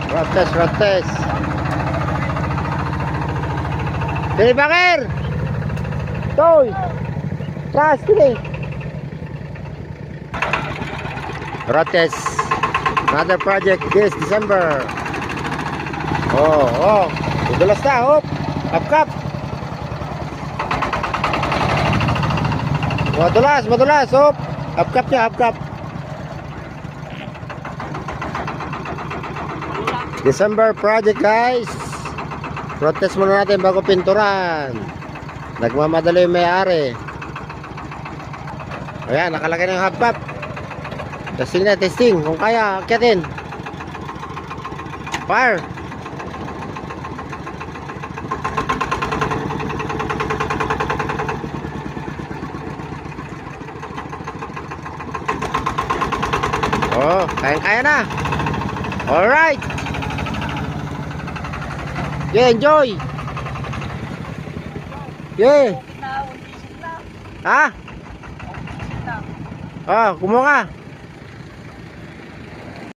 Road test. Pili Bakir! Toy! Tras, pili! Road test. Another project this December. Oh. Madulas na, hop! Up. Madulas, hop! Up niya. December project, guys. Protest muna natin bago pinturan. Nagmamadali yung may-ari. Ayan, nakalagay na yung hubcap. Testing kung kaya akyatin. Fire. Oh, kaya na. Alright. Yeah, enjoy. Yeah. Ha? Ah, kumuha ka.